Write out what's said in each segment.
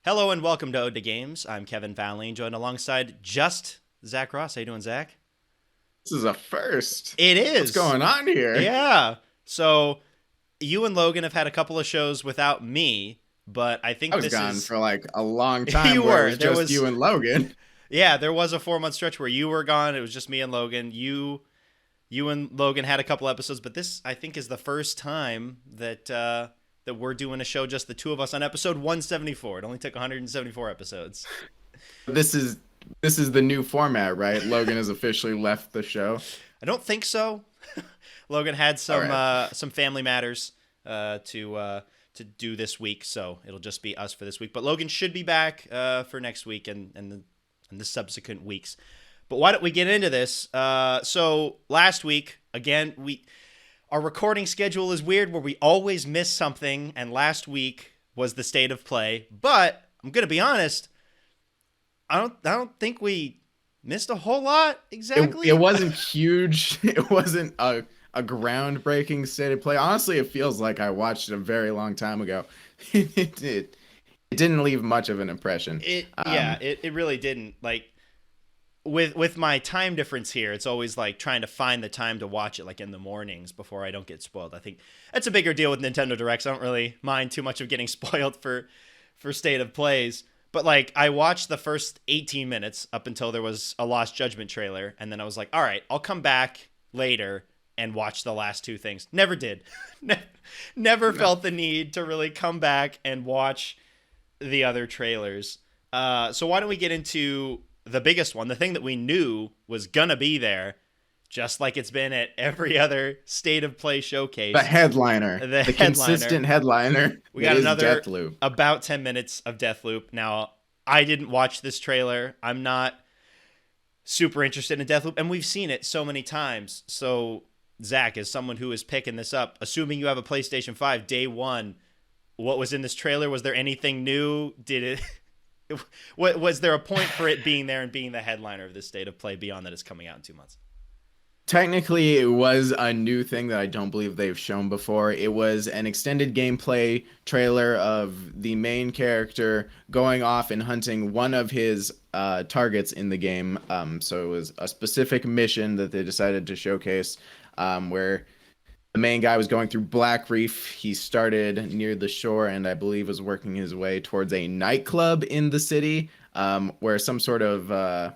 Hello and welcome to Ode to Games. I'm Kevin Vallene, joined alongside just Zach Rost. How you doing, Zach? This is a first. It What's is. going on here? Yeah. So you and Logan have had a couple of shows without me, but I I think was this gone is for like a long you time where it were. was just you and Logan. There was a 4 month stretch where you were gone. It was just me and Logan. You and Logan had a couple episodes, but this I think is the first time that we're doing a show just the two of us on episode 174. It only took 174 episodes. This is this is the new format, right? Logan has officially left the show. I don't think so. Logan had All right. some family matters to do this week, so it'll just be us for this week. But Logan should be back for next week and the subsequent weeks. But why don't we get into this? So last week, again, we our recording schedule is weird where we always miss something, and last week was the state of play. But I'm gonna be honest, I don't think we missed a whole lot It exactly. wasn't huge. It wasn't a groundbreaking state of play. Honestly, it feels like I watched it a very long time ago. It didn't leave much of an impression. It really didn't. Like with my time difference here, it's always like trying to find the time to watch it like in the mornings before I don't get spoiled. I think that's a bigger deal with Nintendo Directs. I don't really mind too much of getting spoiled for state of plays. But like I watched the first 18 minutes up until there was a Lost Judgment trailer, and then I was like, all right, I'll come back later and watch the last two things. Never did. Never No. felt the need to really come back and watch the other trailers. So why don't we get into the biggest one, the thing that we knew was gonna be there, just like it's been at every other state of play The showcase. headliner, The the headliner. consistent headliner. We It got is another Deathloop. about 10 minutes of Deathloop. Now, I didn't watch this trailer. I'm not super interested in Deathloop, and we've seen it so many times. So, Zach, as someone who is picking this up, assuming you have a PlayStation 5 day one, what was in this trailer? Was there anything new? Did it was there a point for it being there and being the headliner of this state of play beyond that it's coming out in 2 months? Technically, it was a new thing that I don't believe they've shown before. It was an extended gameplay trailer of the main character going off and hunting one of his targets in the game. So it was a specific mission that they decided to showcase, where the main guy was going through Black Reef. He started near the shore and I believe was working his way towards a nightclub in the city, where some sort of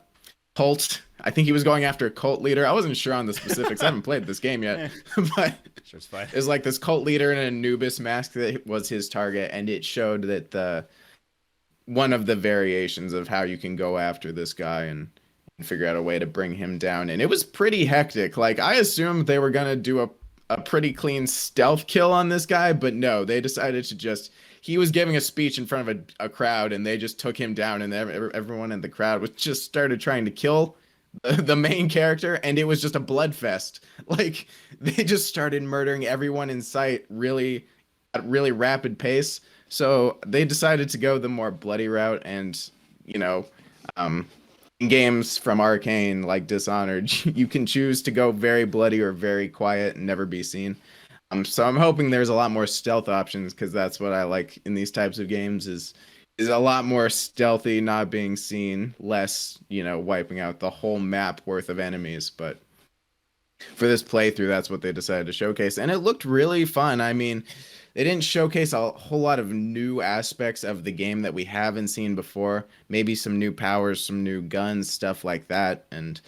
cult. I think he was going after a cult leader. I wasn't sure on the specifics. I haven't played this game yet, Eh, but sure, it's fine. it was like this cult leader in an Anubis mask that was his target, and it showed that the one of the variations of how you can go after this guy and figure out a way to bring him down. And it was pretty hectic. Like I assumed they were gonna do a pretty clean stealth kill on this guy, but no, they decided to just he was giving a speech in front of a crowd and they just took him down and everyone in the crowd was just started trying to kill the main character, and it was just a blood fest. Like they just started murdering everyone in sight really at really rapid pace. So they decided to go the more bloody route, and you know, um, in games from Arcane like Dishonored, you can choose to go very bloody or very quiet and never be seen. So I'm hoping there's a lot more stealth options because that's what I like in these types of games is a lot more stealthy, not being seen, less, wiping out the whole map worth of enemies. But for this playthrough, that's what they decided to showcase. And it looked really fun. I mean, they didn't showcase a whole lot of new aspects of the game that we haven't seen before. Maybe some new powers, some new guns, stuff like that. And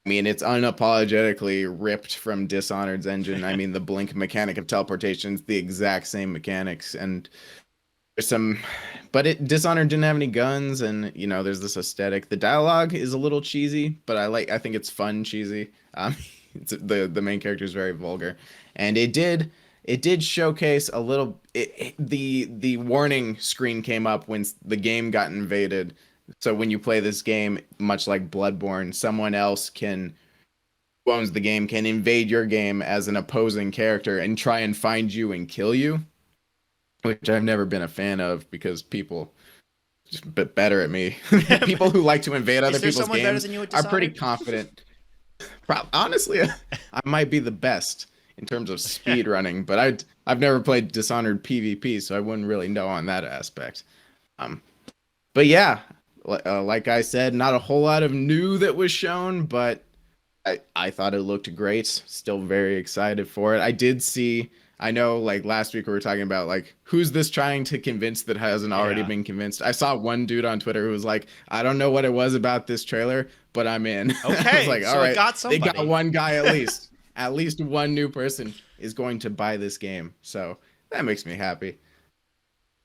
I mean, it's unapologetically ripped from Dishonored's engine. I mean, the blink mechanic of teleportation is the exact same mechanics. And there's some, but it Dishonored didn't have any guns, and there's this aesthetic. The dialogue is a little cheesy, but I think it's fun cheesy. The main character is very vulgar, and it did showcase a little. The warning screen came up when the game got invaded. So when you play this game, much like Bloodborne, someone else who owns the game can invade your game as an opposing character and try and find you and kill you, which I've never been a fan of because people just a bit better at me. People who like to invade other Is there people's someone better games than you at are pretty Dishonored? confident. Honestly, I might be the best in terms of speed running, but I've never played Dishonored PvP, so I wouldn't really know on that aspect. Um, But yeah, like I said, not a whole lot of new that was shown, but I thought it looked great. Still very excited for it. I did see, I know like last week we were talking about like who's this trying to convince that hasn't already Yeah. been convinced. I saw one dude on Twitter who was like, I don't know what it was about this trailer, but I'm in. I was Okay, like, all so it right, got they got somebody. one guy at least. At least one new person is going to buy this game. So that makes me happy.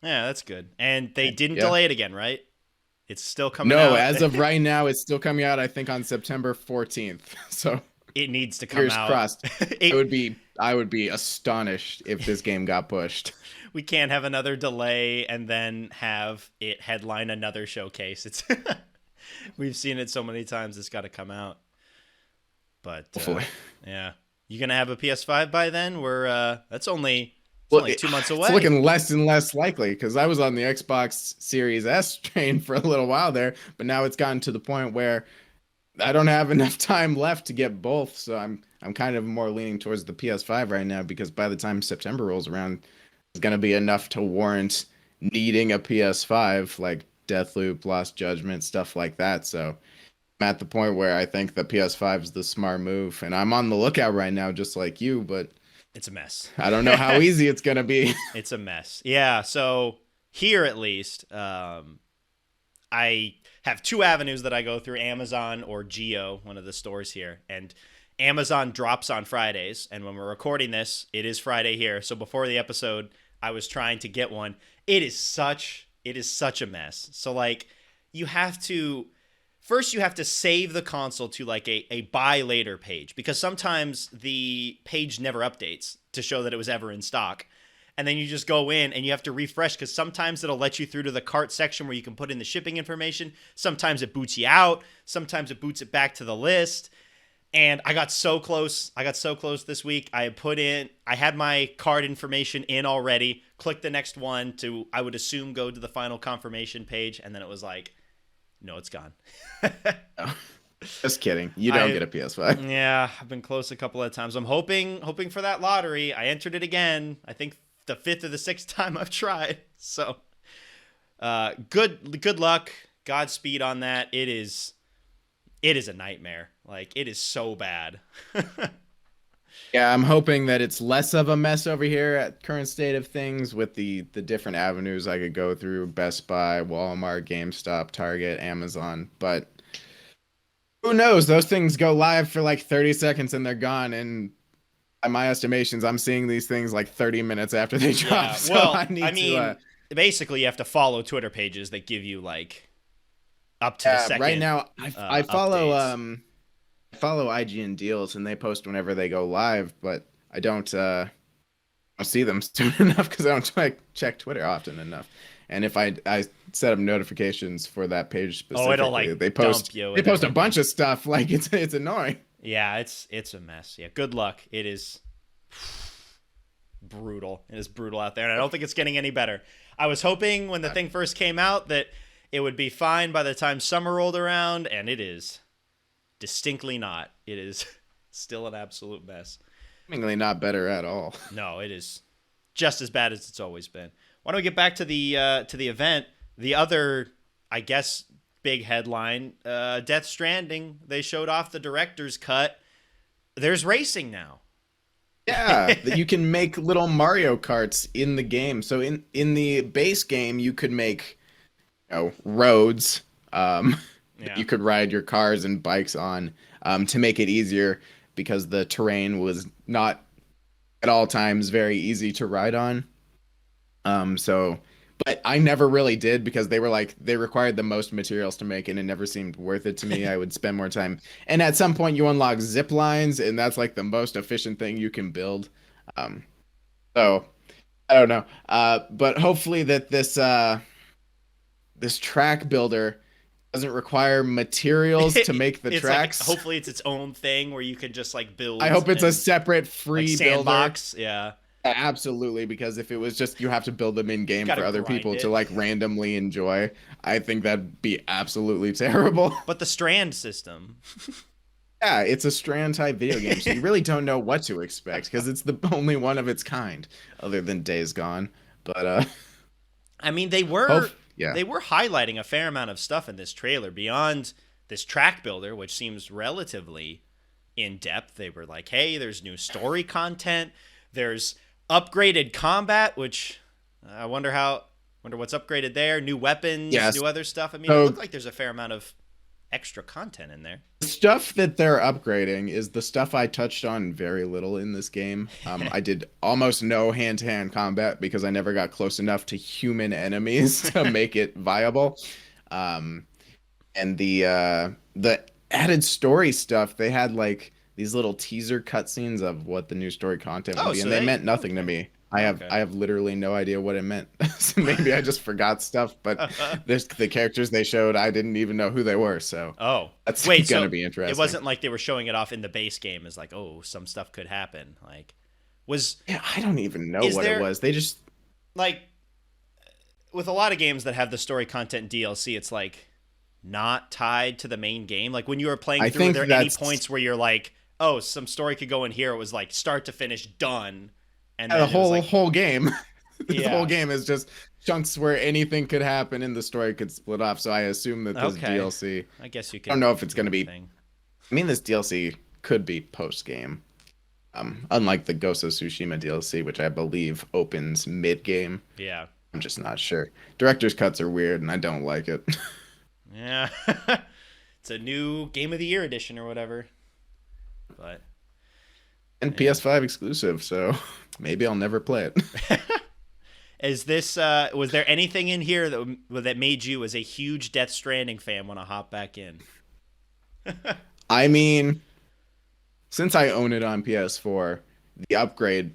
Yeah, that's good. And they didn't Yeah. delay it again, right? It's still coming No, out. as of right now, it's still coming out, I think, on September 14th. So It needs to come fingers out. crossed. it, I would be astonished if this game got pushed. we can't have another delay and then have it headline another showcase. It's we've seen it so many times. It's got to come out. But Hopefully. yeah, you gonna have a PS5 by then? We're that's only it's Well, only 2 months it's away. looking less and less likely because I was on the Xbox Series S train for a little while there, but now it's gotten to the point where I don't have enough time left to get both. So I'm kind of more leaning towards the PS5 right now because by the time September rolls around, it's gonna be enough to warrant needing a PS5, like Deathloop, Lost Judgment, stuff like that. So I'm at the point where I think the PS5 is the smart move, and I'm on the lookout right now, just like you, but It's a mess. I don't know how easy it's gonna be. It's a mess. Yeah. So here at least, I have two avenues that I go through: Amazon or Geo, one of the stores here, and Amazon drops on Fridays. And when we're recording this, it is Friday here. So before the episode, I was trying to get one. It is such a mess. So like, you have to first you have to save the console to like a buy later page because sometimes the page never updates to show that it was ever in stock. And then you just go in and you have to refresh because sometimes it'll let you through to the cart section where you can put in the shipping information. Sometimes it boots you out. Sometimes it boots it back to the list. And I got so close. I got so close this week. I had my card information in already. Click the next one to, I would assume, go to the final confirmation page. And then it was like, no, it's gone. Just kidding. You don't get a PS5. Yeah, I've been close a couple of times. I'm hoping for that lottery. I entered it again. I think the fifth or the sixth time I've tried. So, good luck. Godspeed on that. It is a nightmare. Like it is so bad. Yeah, I'm hoping that it's less of a mess over here at current state of things with the different avenues I could go through: Best Buy, Walmart, GameStop, Target, Amazon. But who knows? Those things go live for like 30 seconds and they're gone. And by my estimations, I'm seeing these things like 30 minutes after they drop. Yeah. So Well, I need I to. mean, basically, you have to follow Twitter pages that give you like up to the second. Right now, I follow updates. I follow IGN Deals and they post whenever they go live, but I don't see them soon enough because I don't check Twitter often enough. And if I set up notifications for that page Oh, it'll specifically, like they dump post you. they And post a everything. bunch of stuff like it's annoying. Yeah, it's a mess. Yeah, good luck. It is brutal. It is brutal out there, and I don't think it's getting any better. I was hoping when the thing first came out that it would be fine by the time summer rolled around, and it is distinctly not. It is still an absolute mess. Seemingly not better at all. No, it is just as bad as it's always been. Why don't we get back to the event? The other, I guess, big headline: Death Stranding. They showed off the director's cut. There's racing now. Yeah, that you can make little Mario Karts in the game. So in the base game, you could make roads. Yeah. You could ride your cars and bikes on to make it easier because the terrain was not at all times very easy to ride on. So, but I never really did because they were like they required the most materials to make it and it never seemed worth it to me. I would spend more time. And at some point you unlock zip lines and that's like the most efficient thing you can build. Um, so I don't know. But hopefully that this track builder doesn't require materials to make the It's like tracks. hopefully it's its own thing where you can just like build. I hope it's a and, separate like free builder. sandbox. Yeah, Absolutely, because if it was just you have to build them in game gotta for other grind people to it. like randomly enjoy, I think that'd be absolutely terrible. But the strand system. Yeah, it's a strand type video game, so you really don't know what to expect because it's the only one of its kind, other than Days Gone. But I mean, they were hope Yeah. they were highlighting a fair amount of stuff in this trailer beyond this track builder, which seems relatively in depth. They were like, hey, there's new story content, there's upgraded combat, which I wonder what's upgraded there, new weapons, Yes. new other stuff. I mean, it So looked like there's a fair amount of extra content in there. the stuff that they're upgrading is the stuff I touched on very little in this game. I did almost no hand-to-hand combat because I never got close enough to human enemies to make it viable. Um, and the added story stuff, they had like these little teaser cutscenes of what the new story content would Oh, be, so and they they meant nothing to okay. me. Okay. I have literally no idea what it meant. So maybe I just forgot stuff, but there's the characters they showed, I didn't even know who they were, so Oh, that's wait, gonna so be it interesting. wasn't like they were showing it off in the base game as like, oh, some stuff could happen. Like, was Yeah, I don't even know is what it there was. They just like with a lot of games that have the story content DLC, it's like not tied to the main game. Like when you were playing I through, were think there any that's points where you're like, oh, some story could go in here? It was like start to finish done, and the then it was whole like, whole game. The whole yeah, game is just chunks where anything could happen and the story could split off. So I assume that this okay. DLC, I guess you I don't could know if it's do gonna be. anything. I mean, this DLC could be post game. Unlike the Ghost of Tsushima DLC, which I believe opens mid game. Yeah, I'm just not sure. Director's cuts are weird, and I don't like it. yeah. It's a new Game of the Year edition or whatever. But And yeah. PS5 exclusive, so maybe I'll never play it. Is this was there anything in here that made you as a huge Death Stranding fan want to hop back in? I mean, since I own it on PS4, the upgrade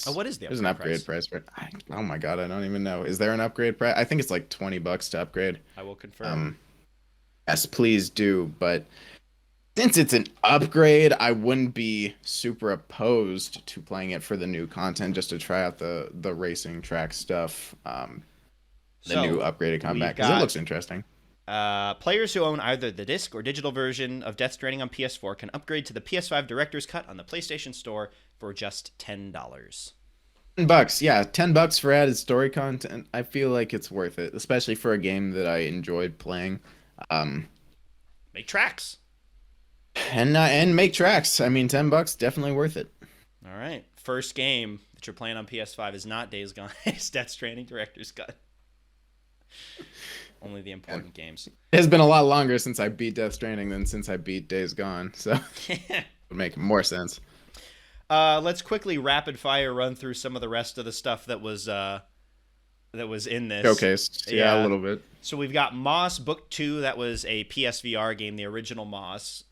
Oh, price, what is the there's an upgrade upgrade price? price for it. Oh my God, I don't even know. Is there an upgrade price? I think it's like $20 to upgrade. I will confirm. Um, yes, please do. But since it's an upgrade, I wouldn't be super opposed to playing it for the new content just to try out the racing track stuff, the new So upgraded we've combat because it got looks interesting. players who own either the disc or digital version of Death Stranding on PS4 can upgrade to the PS5 Director's Cut on the PlayStation Store for just $10. $10, yeah, $10 for added story content. I feel like it's worth it, especially for a game that I enjoyed playing. Um, Make tracks. and make tracks. I mean, $10 definitely worth it. All right. First game that you're playing on PS5 is not Days Gone. It's Death Stranding Director's Cut. Only the And important games. it has been a lot longer since I beat Death Stranding than since I beat Days Gone, so it would make more sense. Let's quickly rapid fire run through some of the rest of the stuff that was in this. Showcased, yeah, a Yeah. little bit. So we've got Moss Book 2. That was a PSVR game, the original Moss.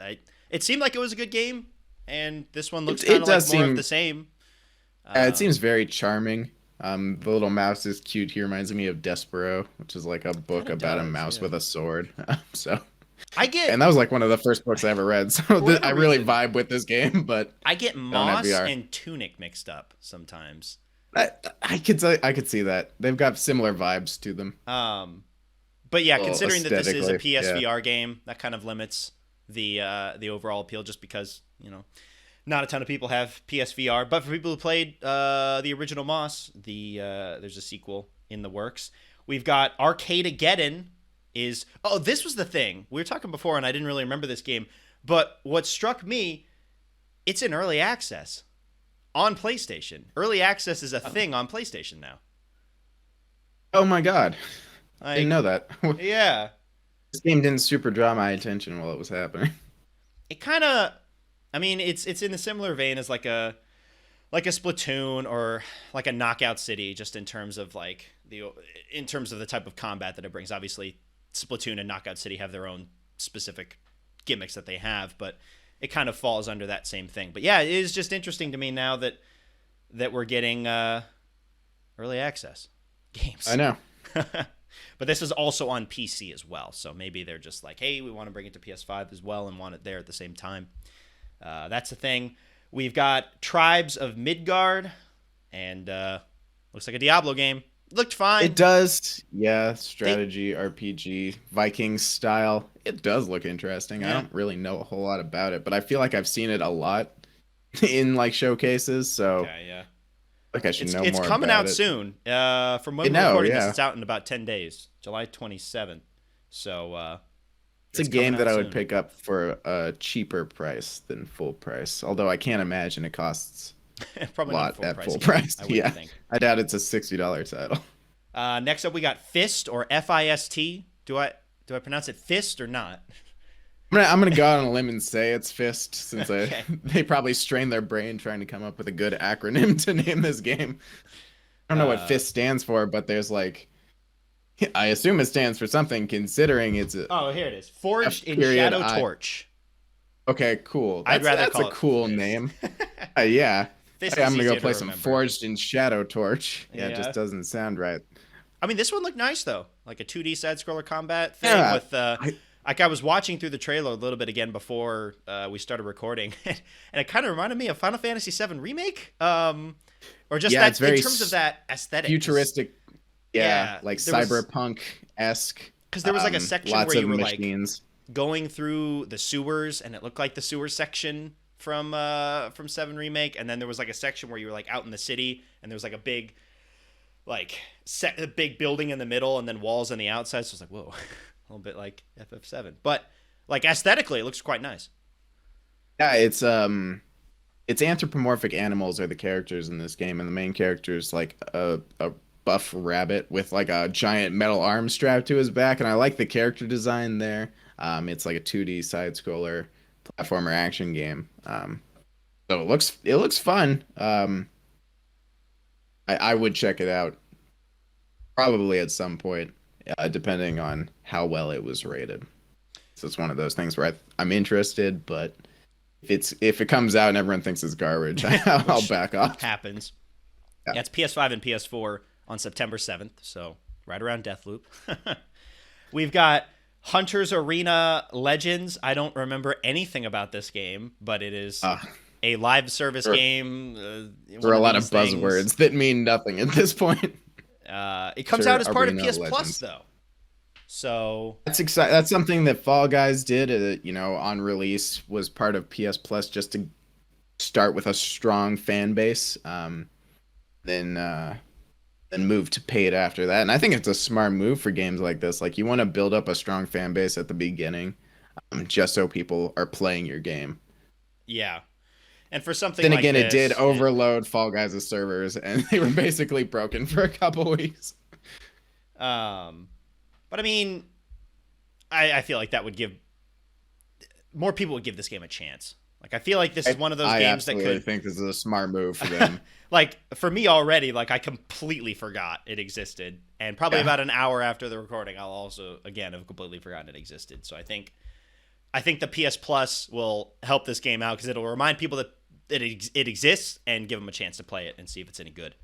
It seemed like it was a good game, and this one looks kind It of like does more of seem, the same. it seems Um, very charming. The little mouse is cute. He reminds me of Despero, which is like a book kind of about a does, mouse yeah. with a sword. So, I get and that was like one of the first books I ever read. So for whatever I really reason, vibe with this game, but I get I don't have Moss VR. and Tunic mixed up sometimes. I could see that they've got similar vibes to them. Um, but yeah, Well, considering that this is a aesthetically, yeah. PSVR game, that kind of limits the overall appeal, just because not a ton of people have PSVR. But for people who played the original Moss, there's a sequel in the works. We've got Arcadegeddon. This was the thing we were talking before, and I didn't really remember this game. But what struck me, it's in early access on PlayStation. Early access is a thing on PlayStation now. Oh my God, didn't Like, know that. yeah, This game didn't super draw my attention while it was happening. it kind of. I mean, it's in a similar vein as like a Splatoon or like a Knockout City, just in terms of the type of combat that it brings. Obviously, Splatoon and Knockout City have their own specific gimmicks that they have, but it kind of falls under that same thing. But yeah, it is just interesting to me now that we're getting early access games. I know. But this is also on PC as well, so maybe they're just like, hey, we want to bring it to PS5 as well and want it there at the same time. That's the thing. We've got Tribes of Midgard, and looks like a Diablo game. Looked fine. It does, yeah, They, strategy, RPG, Viking style. It does look interesting. I yeah, don't really know a whole lot about it, but I feel like I've seen it a lot in like showcases, so okay, yeah. like I should know It's more coming about out it. soon. From I when we're know, recording this, yeah. it's out in about 10 days. July 27th. So It's a it's game coming that out I would soon. pick up for a cheaper price than full price. Although I can't imagine it costs a Probably not a lot full at price full game, price. I wouldn't Yeah, think. I doubt it's a $60 title. Next up, we got Fist or Fist. Do I pronounce it Fist or not? I'm gonna go out on a limb and say it's Fist, since Okay. they probably strained their brain trying to come up with a good acronym to name this game. I don't know what Uh, Fist stands for, but there's like, I assume it stands for something, considering it's a oh, here it is. Forged F in period Shadow I. Torch. Okay, cool. I'd rather That's a call it cool Fist. name. Yeah. Fist Hey, I'm is gonna go easier to play some remember. Forged in Shadow Torch. Yeah, it just Yeah. doesn't sound right. I mean, this one looked nice though, like a 2D side scroller combat thing Yeah, with. Like I was watching through the trailer a little bit again before we started recording, and it kind of reminded me of Final Fantasy VII Remake, or just yeah, it's that in very terms of that aesthetic. futuristic. Yeah, Yeah, like there was cyberpunk-esque. because there was like a section Lots where of you were like machines. going through the sewers, and it looked like the sewer section from Seven Remake, and then there was like a section where you were like out in the city, and there was like a big a big building in the middle, and then walls on the outside. So it's like whoa, a little bit like FF7, but like aesthetically, it looks quite nice. Yeah, it's anthropomorphic animals are the characters in this game, and the main character is like a buff rabbit with like a giant metal arm strapped to his back, and I like the character design there. It's like a 2D side scroller platformer action game. So it looks fun. I would check it out probably at some point, depending on how well it was rated. So it's one of those things where I'm interested, but if it comes out and everyone thinks it's garbage, I'll back off. Happens. Yeah. Yeah, it's PS5 and PS4 on September 7th, so right around Deathloop. We've got Hunter's Arena Legends. I don't remember anything about this game, but it is a live service There, game. there are a lot of things. buzzwords that mean nothing at this point. It comes out as part of PS Plus, though. So that's exciting. That's something that Fall Guys did, on release, was part of PS Plus just to start with a strong fan base, then move to paid after that. And I think it's a smart move for games like this. Like, you want to build up a strong fan base at the beginning, just so people are playing your game. yeah, and for something Then like again, this, it did overload Fall Guys' servers, and they were basically broken for a couple weeks. But I mean, I feel like that would give more people would give this game a chance. Like, I feel like this is one of those games that absolutely could think this is a smart move for them. like for me already. Like, I completely forgot it existed, and probably about an hour after the recording, I'll also again have completely forgotten it existed. So I think the PS Plus will help this game out because it'll remind people that it exists and give them a chance to play it and see if it's any good.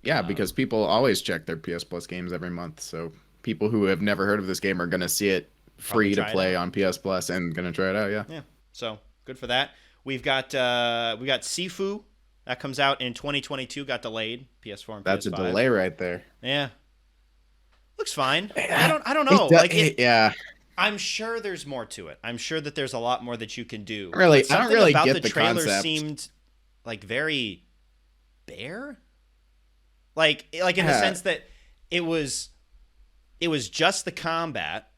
Yeah, because people always check their PS Plus games every month, so people who have never heard of this game are going to see it free to play on PS Plus and going to try it out. Yeah. So good for that. We got Sifu that comes out in 2022. Got delayed. PS4 and PS5. That's a delay right there. Yeah. Looks fine. I don't know. Yeah. I'm sure there's more to it. I'm sure that there's a lot more that you can do. I don't really about get the the trailer concept. Seemed like very bare. Like in the sense that it was just the combat,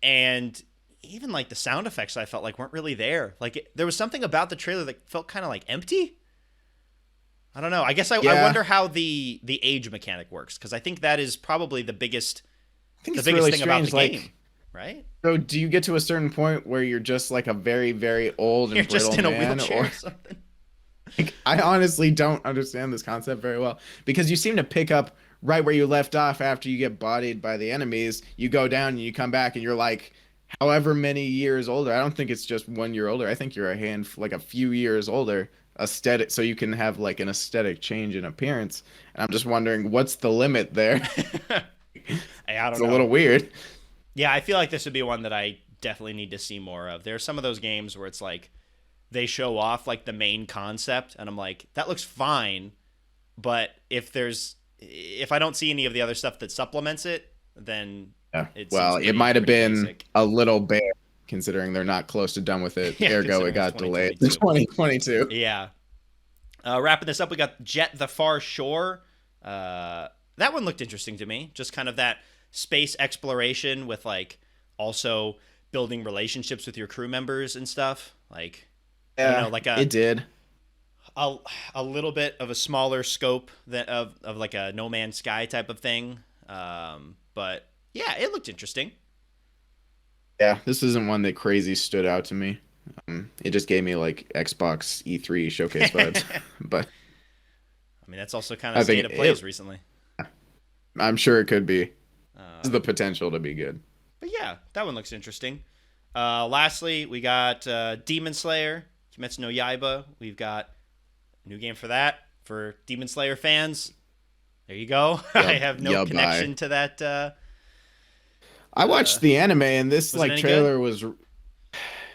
and even like the sound effects I felt like weren't really there. Like there was something about the trailer that felt kind of like empty. I don't know. I guess I wonder how the age mechanic works, because I think that is probably the biggest really thing about strange, the game, right? So do you get to a certain point where you're just like a very, very old and You're just in brittle a man, wheelchair or something. Like, I honestly don't understand this concept very well, because you seem to pick up right where you left off after you get bodied by the enemies. You go down and you come back and you're like however many years older. I don't think it's just 1 year older. I think you're a few years older, aesthetic, so you can have like an aesthetic change in appearance. And I'm just wondering, what's the limit there? Hey, I don't It's know. a little weird. Yeah, I feel like this would be one that I definitely need to see more of. There are some of those games where it's like they show off like the main concept, and I'm like, that looks fine, but if I don't see any of the other stuff that supplements it, then it might have been basic. A little bare, considering they're not close to done with it. Ergo, it got delayed to 2022. Yeah. Wrapping this up, we got Jet the Far Shore. That one looked interesting to me. Just kind of that space exploration with like also building relationships with your crew members and stuff. Like I don't know, Yeah, like it did. a, a little bit of a smaller scope that of like a No Man's Sky type of thing. But yeah, it looked interesting. Yeah, this isn't one that crazy stood out to me. It just gave me like Xbox E3 showcase vibes. I But mean, that's also kind of I state think of plays recently. I'm sure it could be. Has Uh, the potential to be good. but yeah, that one looks interesting. Lastly, we got Demon Slayer, Kimetsu no Yaiba. We've got a new game for that for Demon Slayer fans. There you go. I Yub, have no yub, connection to that. I watched the anime and this Was it like any trailer was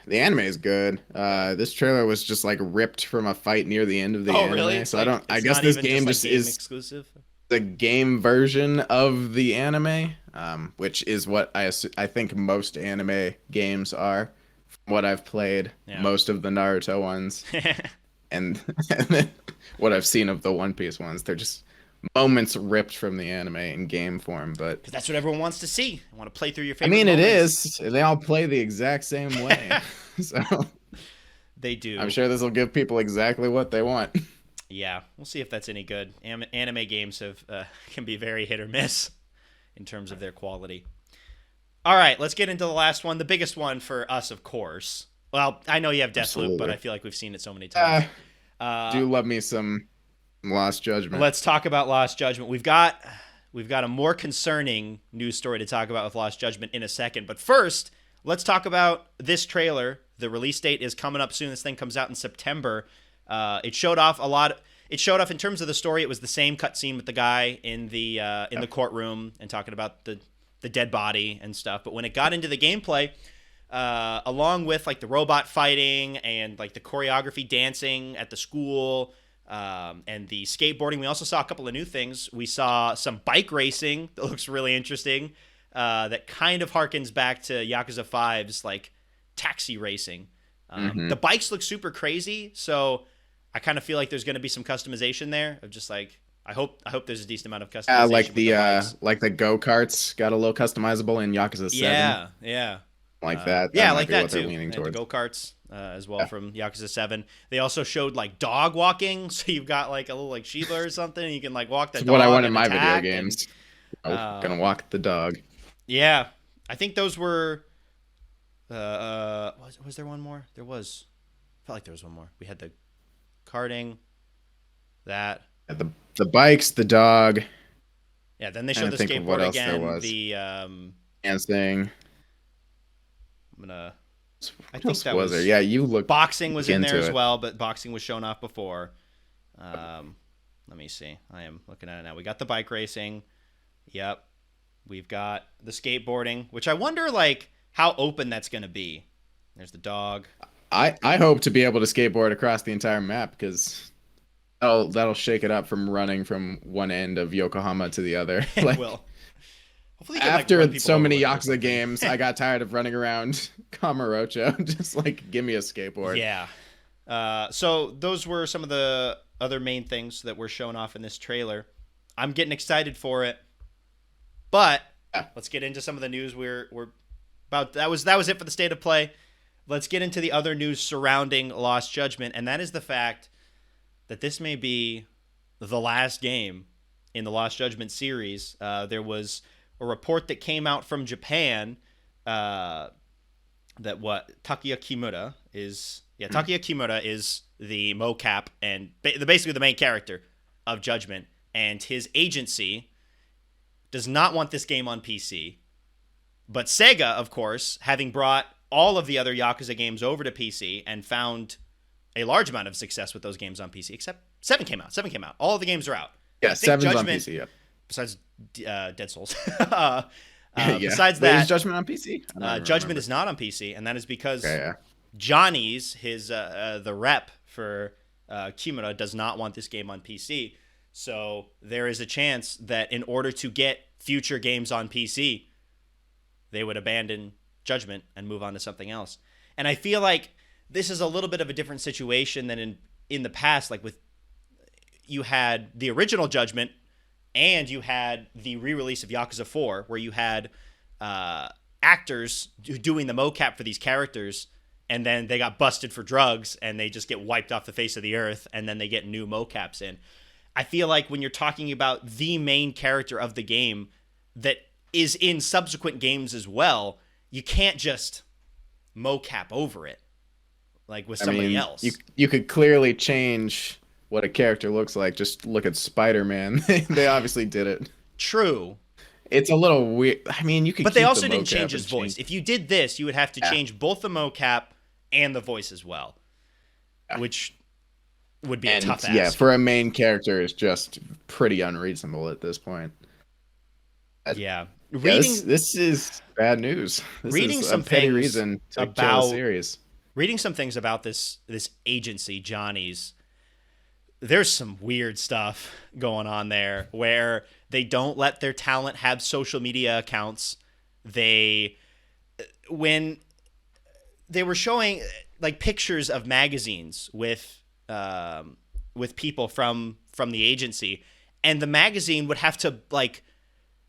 the anime is good. This trailer was just like ripped from a fight near the end of the Oh, anime. really? So Like I it's guess not this even game just just like game is exclusive. the game version of the anime, which is what I think most anime games are. From what I've played, Yeah. most of the Naruto ones, and, and then what I've seen of the One Piece ones, they're just moments ripped from the anime in game form. But Because that's what everyone wants to see. I want to play through your I favorite mean, it moments. is. They all play the exact same way, so They do. I'm sure this will give people exactly what they want. Yeah, we'll see if that's any good. Anime games have can be very hit or miss in terms of their quality. All right, let's get into the last one, the biggest one for us, of course. Well, I know you have Deathloop, but Absolutely. I feel like we've seen it so many times. Do love me some Lost Judgment. Let's talk about Lost Judgment. We've got a more concerning news story to talk about with Lost Judgment in a second, but first, let's talk about this trailer. The release date is coming up soon. This thing comes out in September. It showed off a lot. It showed off in terms of the story. It was the same cutscene with the guy in the courtroom and talking about the dead body and stuff. But when it got into the gameplay, along with like the robot fighting and like the choreography dancing at the school and the skateboarding, we also saw a couple of new things. We saw some bike racing that looks really interesting. That kind of harkens back to Yakuza 5's like taxi racing. The bikes look super crazy, so I kind of feel like there's going to be some customization there of just like I hope there's a decent amount of customization. Like the go-karts got a little customizable in Yakuza 7. Yeah. Like that. Yeah, might like be that what they're too. leaning They had the towards. go-karts as well from Yakuza 7. They also showed like dog walking, so you've got like a little like Shiba or something, and you can like walk the It's dog. what I want in and my video attack games. and, Gonna walk the dog. yeah, I think those were. Was there one more? There was. I felt like there was one more. We had the karting, that. Yeah, the bikes, the dog, Yeah, then they Trying showed to the think of what skateboard else there again. was. The dancing. I'm gonna. I What think else that was there? was. Yeah, you look Boxing was in there into as it. well, but boxing was shown off before. Let me see. I am looking at it now. We got the bike racing. Yep. We've got the skateboarding, which I wonder like how open that's gonna be. There's the dog. I hope to be able to skateboard across the entire map because that'll shake it up from running from one end of Yokohama to the other. It Like will. Hopefully, you can, like, run after people so over many with it or Yakuza something. games, I got tired of running around Kamurocho. Just like give me a skateboard. Yeah. So those were some of the other main things that were shown off in this trailer. I'm getting excited for it, but Yeah. let's get into some of the news we're about. That was it for the state of play. Let's get into the other news surrounding Lost Judgment, and that is the fact that this may be the last game in the Lost Judgment series. There was a report that came out from Japan that Takuya Kimura is. Yeah, Takuya Kimura is the mocap and basically the main character of Judgment, and his agency does not want this game on PC. But Sega, of course, having brought all of the other Yakuza games over to PC and found a large amount of success with those games on PC, except 7 came out. 7 came out. All of the games are out. Yeah, I think 7's on Judgment, PC. Yeah. besides Dead Souls. Yeah. Besides Wait, that, is Judgment on PC? I don't even Judgment remember. is not on PC, and that is because Okay, yeah. Johnny's the rep for Kimura does not want this game on PC. So there is a chance that in order to get future games on PC, they would abandon Judgment and move on to something else. And I feel like this is a little bit of a different situation than in the past. Like you had the original Judgment and you had the re-release of Yakuza 4, where you had actors doing the mocap for these characters, and then they got busted for drugs, and they just get wiped off the face of the earth, and then they get new mocaps in. I feel like when you're talking about the main character of the game that is in subsequent games as well, you can't just mocap over it like with somebody else. You could clearly change what a character looks like. Just look at Spider-Man. They obviously did it. True. It's a little weird. I mean, you could But keep they also the didn't mocap change his and voice. If you did this, you would have to change both the mocap and the voice as well, which would be a tough ask. Yeah, for a main character is just pretty unreasonable at this point. Yeah. This is bad news. This reading is some a petty things reason to about kill a series. Reading some things about this agency, Johnny's, there's some weird stuff going on there where they don't let their talent have social media accounts. When they were showing like pictures of magazines with people from the agency, and the magazine would have to like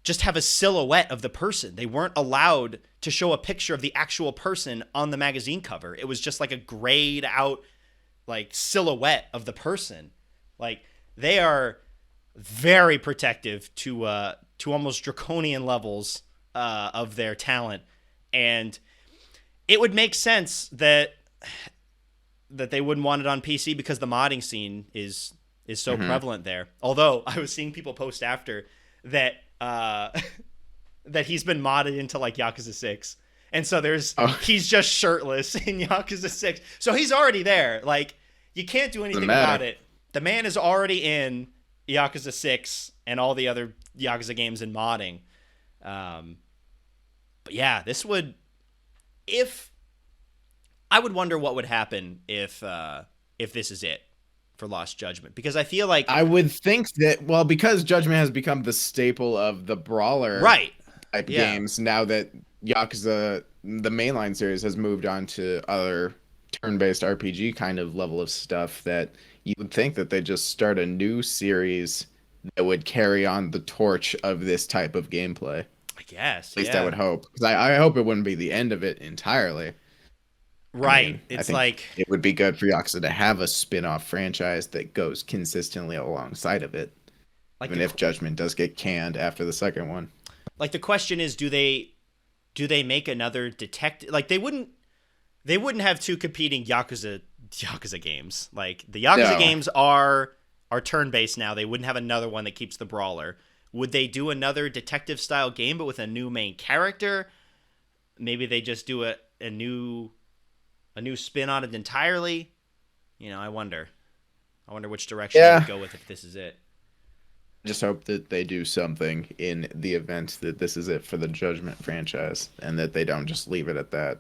just have a silhouette of the person. They weren't allowed to show a picture of the actual person on the magazine cover. It was just like a grayed out like silhouette of the person. Like they are very protective to almost draconian levels of their talent, and it would make sense that they wouldn't want it on PC because the modding scene is so prevalent there. Although I was seeing people post after that that he's been modded into like Yakuza 6. And so he's just shirtless in Yakuza 6. So he's already there. Like you can't do anything about it. The man is already in Yakuza 6 and all the other Yakuza games in modding. But yeah, I would wonder what would happen if this is it for Lost Judgment, because I feel like I would think that, well, because Judgment has become the staple of the brawler type games, now that Yakuza, the mainline series, has moved on to other turn-based RPG kind of level of stuff, that you would think that they just start a new series that would carry on the torch of this type of gameplay. I guess. At least I would hope. Because I hope it wouldn't be the end of it entirely. Right. I mean, it's like it would be good for Yakuza to have a spin-off franchise that goes consistently alongside of it. Like even if Judgment does get canned after the second one. Like the question is, do they make another detective? Like they wouldn't have two competing Yakuza games. Like the Yakuza games are turn-based now. They wouldn't have another one that keeps the brawler. Would they do another detective style game but with a new main character? Maybe they just do a new spin on it entirely. You know, I wonder which direction they would go with if this is it. I just hope that they do something in the event that this is it for the Judgment franchise, and that they don't just leave it at that.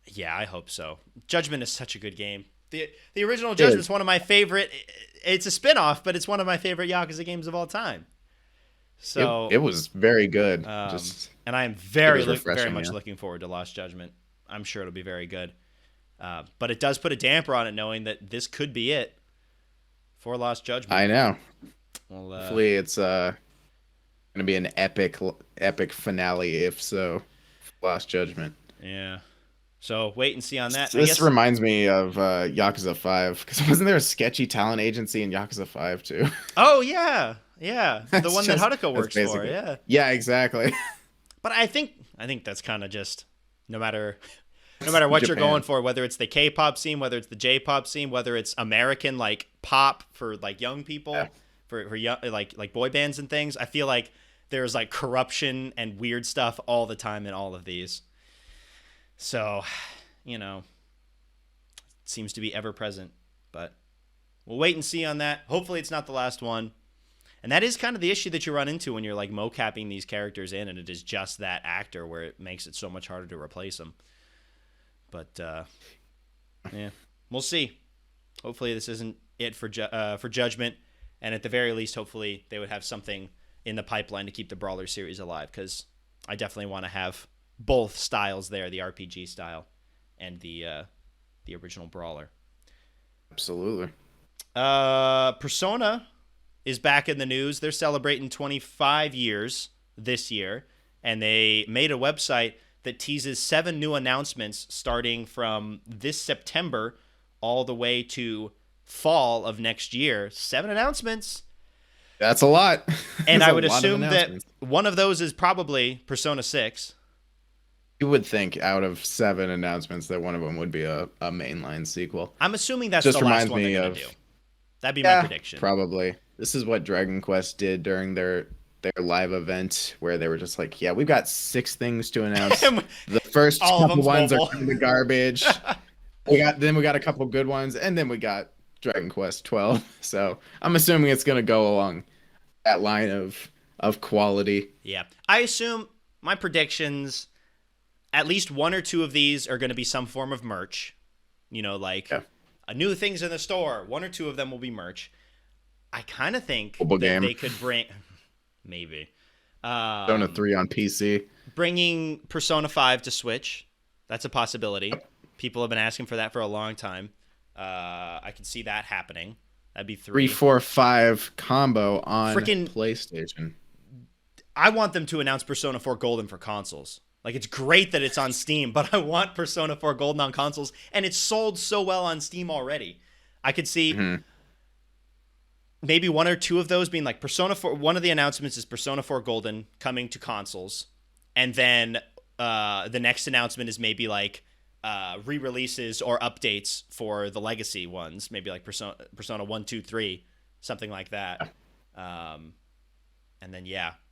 Yeah, I hope so. Judgment is such a good game. The original Judgment is one of my favorite. It's a spin-off, but it's one of my favorite Yakuza games of all time. So it was very good. And I am very much looking forward to Lost Judgment. I'm sure it'll be very good. But it does put a damper on it knowing that this could be it for Lost Judgment. I know. Well, hopefully it's going to be an epic finale, if so, Lost Judgment. Yeah. So wait and see on that. This reminds me of Yakuza 5, because wasn't there a sketchy talent agency in Yakuza 5 too? Oh, yeah. Yeah. The one that Haruka works for, yeah. Yeah, exactly. But I think that's kind of just no matter what you're going for, whether it's the K-pop scene, whether it's the J-pop scene, whether it's American like pop for like young people, for young, like boy bands and things, I feel like there's like corruption and weird stuff all the time in all of these. So, you know, it seems to be ever present, but we'll wait and see on that. Hopefully it's not the last one. And that is kind of the issue that you run into when you're like mocapping these characters in, and it is just that actor, where it makes it so much harder to replace them. But yeah, we'll see. Hopefully this isn't it for Judgment, and at the very least, hopefully they would have something in the pipeline to keep the Brawler series alive, because I definitely want to have both styles there, the RPG style and the original Brawler. Absolutely. Persona is back in the news. They're celebrating 25 years this year, and they made a website that teases 7 new announcements starting from this September all the way to fall of next year. 7 announcements. That's a lot. And That's I a would lot of assume that announcements. one of those is probably Persona 6. You would think out of 7 announcements that one of them would be a mainline sequel. I'm assuming that's Just the last reminds one they're me going of, to do. That'd be my yeah, prediction. probably. This is what Dragon Quest did during their live event where they were just like, yeah, we've got 6 things to announce. The first All of couple them's ones are mobile. kind of garbage. We got a couple good ones, and then we got Dragon Quest 12. So I'm assuming it's gonna go along that line of quality. Yeah. I assume my predictions, at least 1 or 2 of these are going to be some form of merch. You know, like Yeah. a new things in the store. 1 or 2 of them will be merch. I kind of think Mobile that game. they could bring, maybe, Persona 3 on PC. bringing Persona 5 to Switch. That's a possibility. People have been asking for that for a long time. I can see that happening. That'd be 3, 3. 4, 5 combo on Freaking- PlayStation. I want them to announce Persona 4 Golden for consoles. Like, it's great that it's on Steam, but I want Persona 4 Golden on consoles, and it's sold so well on Steam already. I could see maybe 1 or 2 of those being like Persona 4. One of the announcements is Persona 4 Golden coming to consoles, and then the next announcement is maybe like re-releases or updates for the legacy ones, maybe like Persona 1, 2, 3, something like that. And then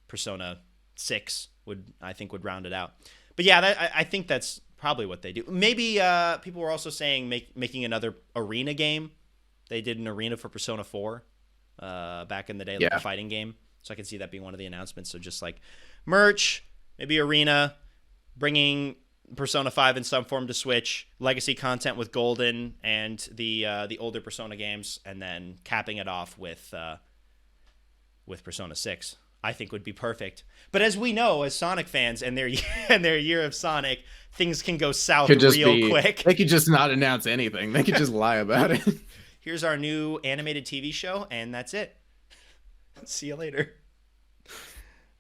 Persona 6 would round it out. But yeah, I think that's probably what they do. Maybe people were also saying making another arena game. They did an arena for Persona 4 back in the day, like a fighting game. So I can see that being one of the announcements. So just like merch, maybe arena, bringing Persona 5 in some form to Switch, legacy content with Golden and the older Persona games, and then capping it off with Persona 6. I think would be perfect. But as we know, as Sonic fans and their year of Sonic, things can go south real quick. They could just not announce anything. They could just lie about it. Here's our new animated TV show, and that's it. See you later.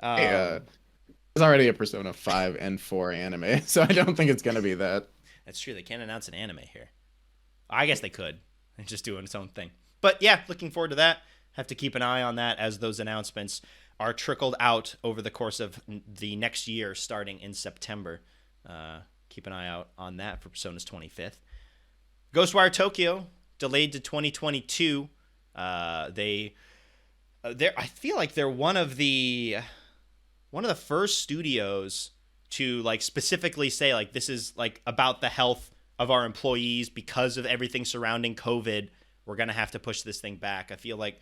There's already a Persona 5 and 4 anime, so I don't think it's going to be that. That's true. They can't announce an anime here. I guess they could. They're just doing its own thing. But yeah, looking forward to that. Have to keep an eye on that as those announcements are trickled out over the course of the next year, starting in September. Keep an eye out on that for Persona's 25th. Ghostwire Tokyo, delayed to 2022. I feel like they're one of the first studios to like specifically say like this is like about the health of our employees because of everything surrounding COVID. We're gonna have to push this thing back. I feel like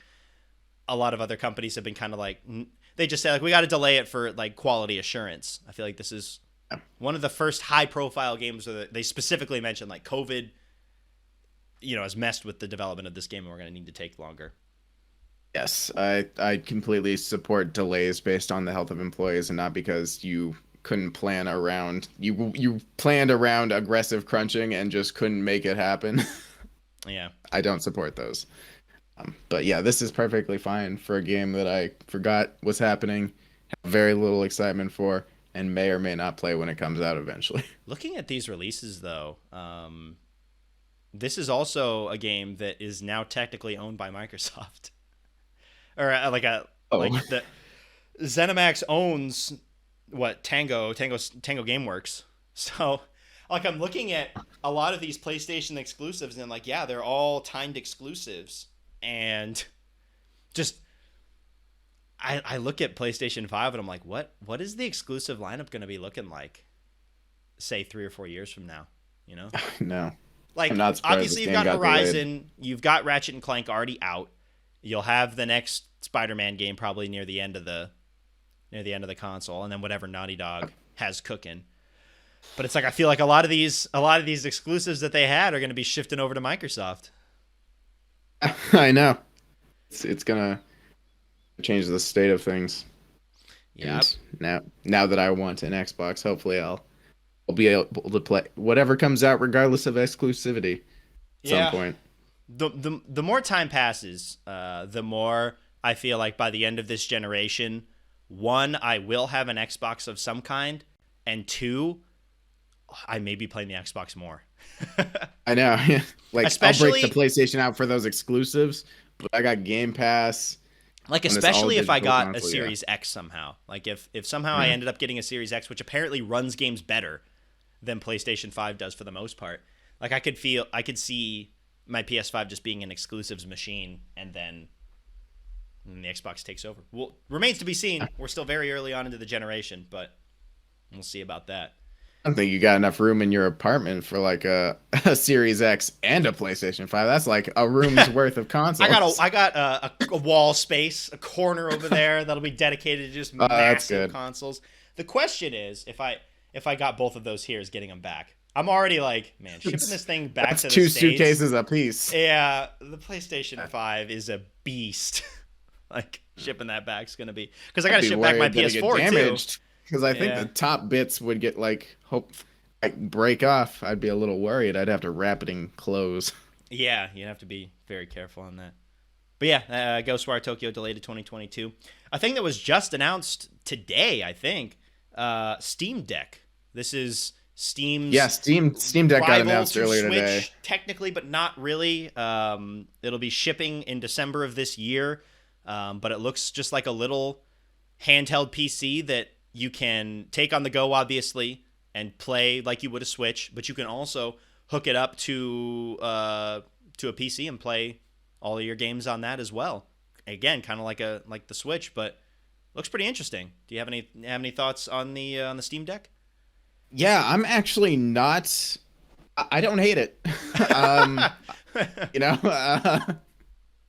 a lot of other companies have been kind of like, they just say like we got to delay it for like quality assurance. I feel like this is one of the first high profile games where they specifically mentioned like COVID, has messed with the development of this game and we're going to need to take longer. Yes, I completely support delays based on the health of employees and not because you couldn't plan around, you planned around aggressive crunching and just couldn't make it happen. Yeah. I don't support those. But yeah, this is perfectly fine for a game that I forgot was happening, have very little excitement for, and may or may not play when it comes out eventually. Looking at these releases, though, this is also a game that is now technically owned by Microsoft, or like the ZeniMax owns what Tango GameWorks. So, like, I'm looking at a lot of these PlayStation exclusives, and I'm like, yeah, they're all timed exclusives. And just I look at PlayStation 5 and I'm like, what is the exclusive lineup going to be looking like, say 3 or 4 years from now? No, like I'm not surprised obviously this you've game got got Horizon, delayed. you've got Ratchet and Clank already out. You'll have the next Spider-Man game probably near the end of the console, and then whatever Naughty Dog has cooking. But it's like I feel like a lot of these exclusives that they had are going to be shifting over to Microsoft. I know. It's gonna change the state of things. Yeah. Now that I want an Xbox, hopefully I'll be able to play whatever comes out, regardless of exclusivity. At some point. The more time passes, the more I feel like by the end of this generation, one, I will have an Xbox of some kind, and two, I may be playing the Xbox more. I know. Like, I'll break the Especially PlayStation out for those exclusives, but I got Game Pass like on this all especially if I digital got a console. Yeah. Series X somehow. Like if somehow I Hmm. ended up getting a Series X, which apparently runs games better than PlayStation 5 does for the most part. Like I could see my PS5 just being an exclusives machine, and then the Xbox takes over. Well, remains to be seen. We're still very early on into the generation, but we'll see about that. I don't think you got enough room in your apartment for like a Series X and a PlayStation 5. That's like a room's worth of consoles. I got a wall space, a corner over there that'll be dedicated to just That's massive good. consoles. The question is, if I got both of those here, is getting them back. I'm already like, man, shipping this thing back That's to the two States. suitcases a piece. Yeah, the PlayStation 5 is a beast. Like shipping that back is gonna be because I got to ship back my PS4 too. Because I think Yeah. the top bits would get like break off. I'd be a little worried. I'd have to wrap it in clothes. Yeah, you have to be very careful on that. But yeah, Ghostwire Tokyo delayed to 2022. A thing that was just announced today, I think, Steam Deck. This is Steam's Yeah, Steam Deck got rival announced to earlier Switch, today. technically, but not really. It'll be shipping in December of this year, but it looks just like a little handheld PC that you can take on the go, obviously, and play like you would a Switch. But you can also hook it up to a PC and play all of your games on that as well. Again, kind of like the Switch, but looks pretty interesting. Do you have any thoughts on the Steam Deck? Yeah, I'm actually not. I don't hate it. um, you know,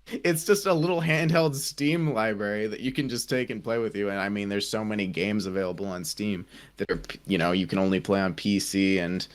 it's just a little handheld Steam library that you can just take and play with you. And I mean, there's so many games available on Steam that are, you can only play on PC and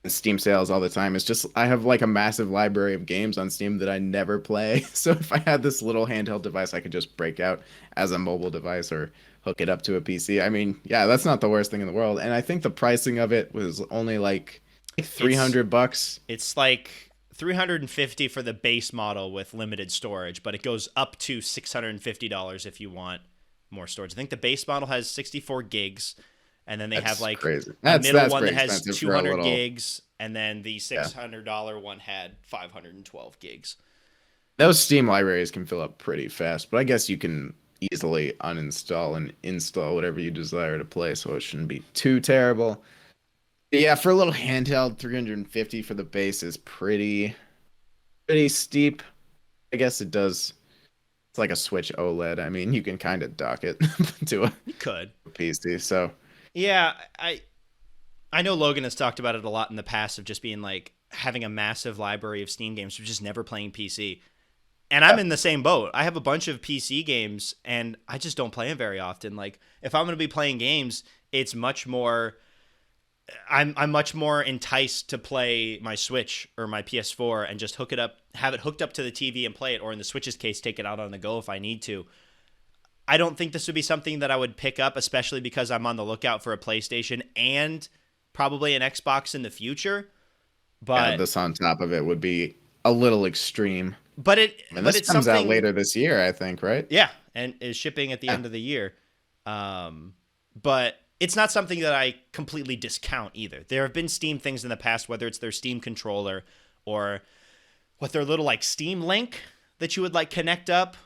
Steam sales all the time. It's just, I have like a massive library of games on Steam that I never play. So if I had this little handheld device, I could just break out as a mobile device or hook it up to a PC. I mean, yeah, that's not the worst thing in the world. And I think the pricing of it was only like $300. It's like 350 for the base model with limited storage, but it goes up to $650 if you want more storage. I think the base model has 64 gigs, and then they That's have like crazy. a middle That's one that pretty has expensive for a 200 little. gigs, and then the $600 one had 512 gigs. Those Steam libraries can fill up pretty fast, but I guess you can easily uninstall and install whatever you desire to play, so it shouldn't be too terrible. But yeah, for a little handheld, 350 for the base is pretty steep. I guess it does. It's like a Switch OLED. I mean, you can kind of dock it to a You could. PC. So Yeah, I know Logan has talked about it a lot in the past of just being like having a massive library of Steam games, but just never playing PC. And I'm in the same boat. I have a bunch of PC games, and I just don't play them very often. Like, if I'm going to be playing games, it's much more. I'm much more enticed to play my Switch or my PS4 and just hook it up, have it hooked up to the TV and play it, or in the Switch's case, take it out on the go if I need to. I don't think this would be something that I would pick up, especially because I'm on the lookout for a PlayStation and probably an Xbox in the future. But this on top of it would be a little extreme. but This it's comes out something later this year, I think, right? Yeah, and is shipping at the end of the year. But it's not something that I completely discount either. There have been Steam things in the past, whether it's their Steam controller or what their little like Steam Link that you would like connect up,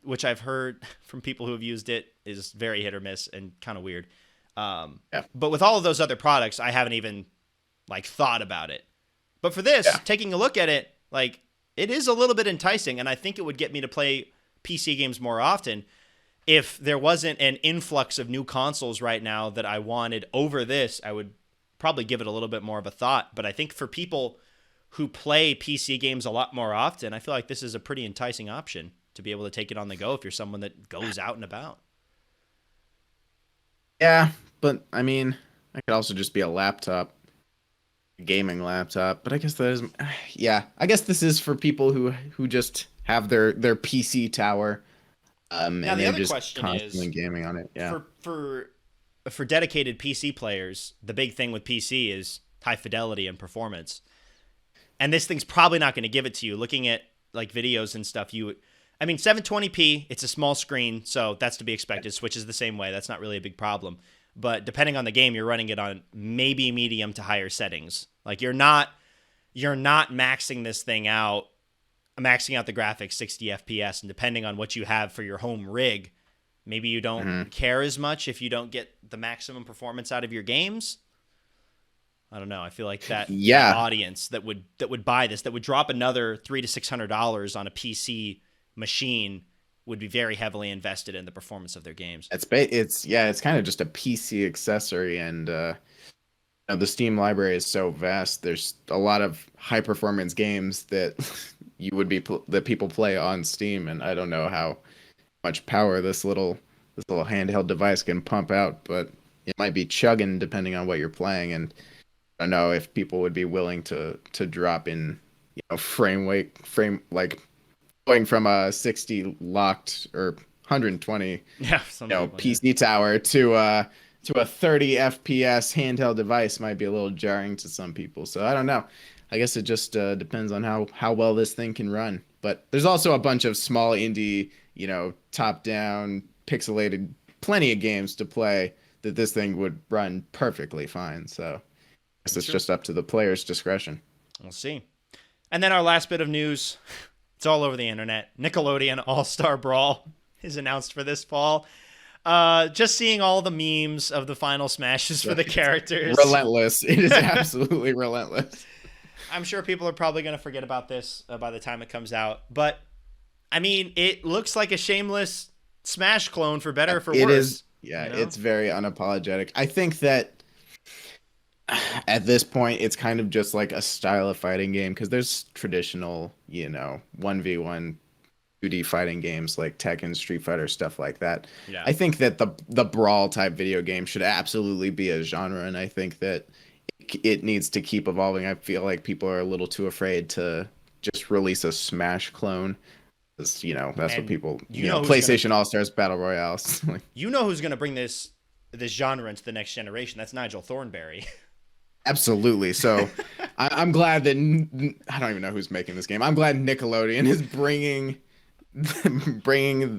which I've heard from people who have used it is very hit or miss and kind of weird. But with all of those other products, I haven't even like thought about it. But for this, taking a look at it, like it is a little bit enticing, and I think it would get me to play PC games more often. If there wasn't an influx of new consoles right now that I wanted over this, I would probably give it a little bit more of a thought. But I think for people who play PC games a lot more often, I feel like this is a pretty enticing option to be able to take it on the go if you're someone that goes out and about. Yeah, but I mean, I could also just be a laptop, a gaming laptop. But I guess that is, yeah, I guess this is for people who just have their PC tower. Now And the they're other just question constantly is, gaming on it. Yeah. for dedicated PC players, the big thing with PC is high fidelity and performance. And this thing's probably not going to give it to you. Looking at like videos and stuff, I mean, 720p, it's a small screen, so that's to be expected. Switch is the same way. That's not really a big problem. But depending on the game, you're running it on maybe medium to higher settings. Like you're not maxing this thing out, maxing out the graphics 60 FPS, and depending on what you have for your home rig, maybe you don't care as much if you don't get the maximum performance out of your games. I don't know. I feel like that audience that would buy this, that would drop another $300 to $600 on a PC machine, would be very heavily invested in the performance of their games. It's kind of just a PC accessory, and the Steam library is so vast. There's a lot of high performance games that that people play on Steam, and I don't know how much power this little handheld device can pump out, but it might be chugging depending on what you're playing. And I don't know if people would be willing to drop in, frame like going from a 60 locked or 120 PC tower to a 30 FPS handheld device might be a little jarring to some people. So I don't know. I guess it just depends on how well this thing can run. But there's also a bunch of small indie, top down pixelated, plenty of games to play that this thing would run perfectly fine. So I guess it's just up to the player's discretion. We'll see. And then our last bit of news. It's all over the internet. Nickelodeon All-Star Brawl is announced for this fall. Just seeing all the memes of the final smashes for the characters. Relentless. It is absolutely relentless. I'm sure people are probably going to forget about this by the time it comes out. But, I mean, it looks like a shameless Smash clone, for better or for worse. It is. Yeah, it's very unapologetic. I think that at this point, it's kind of just like a style of fighting game, because there's traditional, 1v1 2D fighting games like Tekken, Street Fighter, stuff like that. Yeah. I think that the brawl type video game should absolutely be a genre, and I think that it needs to keep evolving. I feel like people are a little too afraid to just release a Smash clone. That's what people, PlayStation All-Stars Battle Royales. Who's going to bring this genre into the next generation? That's Nigel Thornberry. Absolutely. So I'm glad that I don't even know who's making this game. I'm glad Nickelodeon is bringing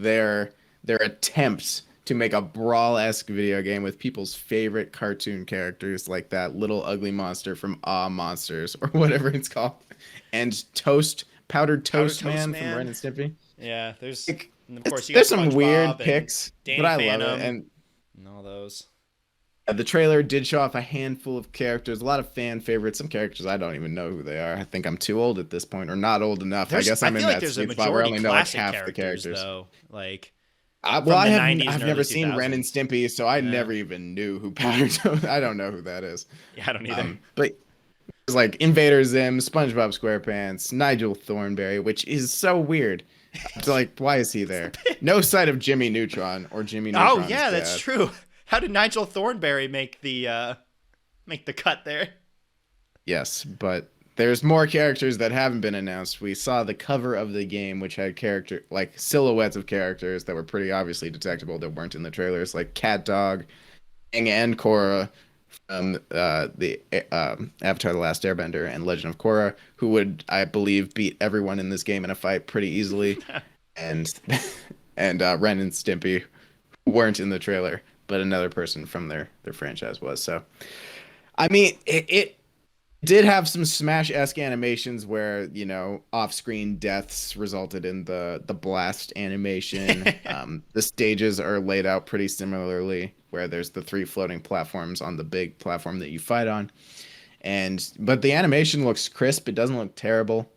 their attempts to make a brawl-esque video game with people's favorite cartoon characters, like that little ugly monster from Aw Monsters or whatever it's called, and Powdered Toast Man from Ren and Stimpy. Yeah, there's of course there's some weird picks, but I love it. And all those. The trailer did show off a handful of characters, a lot of fan favorites, some characters I don't even know who they are. I think I'm too old at this point, or not old enough. I guess I'm in that sweet spot where I only know like half the characters. Though. Like, I've never seen Ren and Stimpy, so I never even knew who Powder Toast. I don't know who that is. Yeah, I don't either. But it's like Invader Zim, SpongeBob SquarePants, Nigel Thornberry, which is so weird. It's like, why is he there? No sight of Jimmy Neutron or Jimmy Neutron's dad. That's true. How did Nigel Thornberry make the cut there? Yes, but there's more characters that haven't been announced. We saw the cover of the game, which had silhouettes of characters that were pretty obviously detectable that weren't in the trailers, like Cat Dog, Aang and Korra from the Avatar: The Last Airbender and Legend of Korra, who would, I believe, beat everyone in this game in a fight pretty easily, and Ren and Stimpy, who weren't in the trailer, but another person from their franchise was. So, I mean, it did have some Smash-esque animations where, off-screen deaths resulted in the blast animation. The stages are laid out pretty similarly, where there's the 3 floating platforms on the big platform that you fight on. But the animation looks crisp. It doesn't look terrible.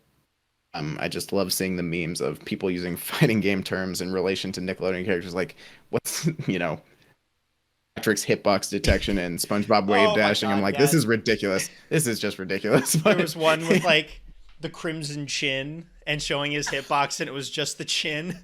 I just love seeing the memes of people using fighting game terms in relation to Nickelodeon characters. Like, what's, Patrick's hitbox detection and SpongeBob wave dashing. I'm like, this is ridiculous. This is just ridiculous. There was one with like the crimson chin and showing his hitbox, and it was just the chin.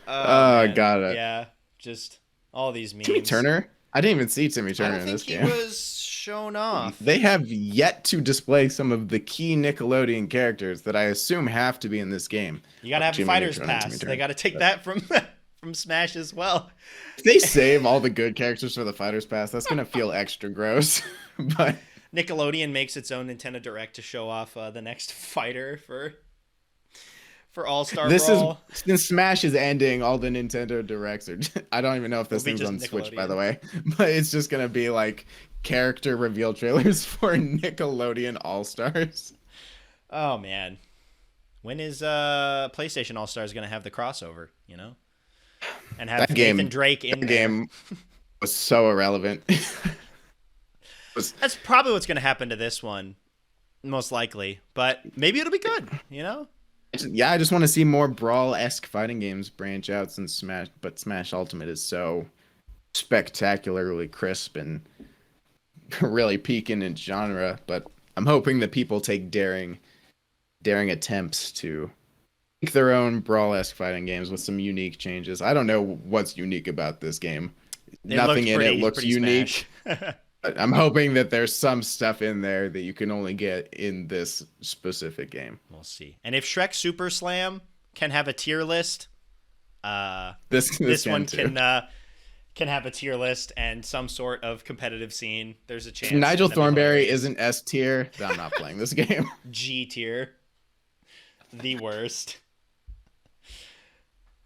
Got it. Yeah, just all these memes. Timmy Turner? I didn't even see Timmy Turner in this game. He was shown off. They have yet to display some of the key Nickelodeon characters that I assume have to be in this game. You gotta have a fighter's pass. They gotta take that from Smash as well. If they save all the good characters for the fighter's pass, that's gonna feel extra gross. But Nickelodeon makes its own Nintendo Direct to show off the next fighter for for All Star This is Brawl. since Smash is ending, all the Nintendo Directs are. I don't even know if Will this be thing's just on Switch, by the Nickelodeon. way, but it's just gonna be like character reveal trailers for Nickelodeon All Stars. Oh man, when is PlayStation All Stars gonna have the crossover? And have That Nathan game, Drake in that there. game was so irrelevant. was That's probably what's gonna happen to this one, most likely. But maybe it'll be good. yeah, I just want to see more brawl-esque fighting games branch out since Smash, but Smash Ultimate is so spectacularly crisp and really peaking in genre. But I'm hoping that people take daring attempts to make their own brawl-esque fighting games with some unique changes. I don't know what's unique about this game. It looked Nothing in it looks pretty unique. Smash. But I'm hoping that there's some stuff in there that you can only get in this specific game. We'll see. And if Shrek Super Slam can have a tier list, This this can one too. can have a tier list and some sort of competitive scene. There's a chance. If Nigel and that'd be Thornberry hilarious. isn't S tier, then I'm not playing this game. G tier, the worst.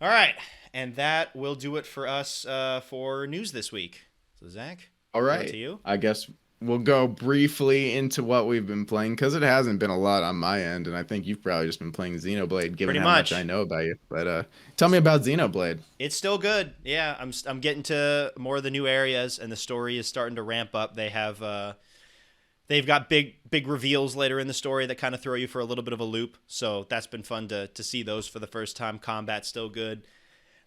All right, and that will do it for us for news this week. So Zach, All over right. to you. I guess we'll go briefly into what we've been playing because it hasn't been a lot on my end, and I think you've probably just been playing Xenoblade, given Pretty how much. much I know about you. But tell me about Xenoblade. It's still good. Yeah, I'm getting to more of the new areas, and the story is starting to ramp up. They've got big reveals later in the story that kind of throw you for a little bit of a loop. So that's been fun to see those for the first time. Combat's still good.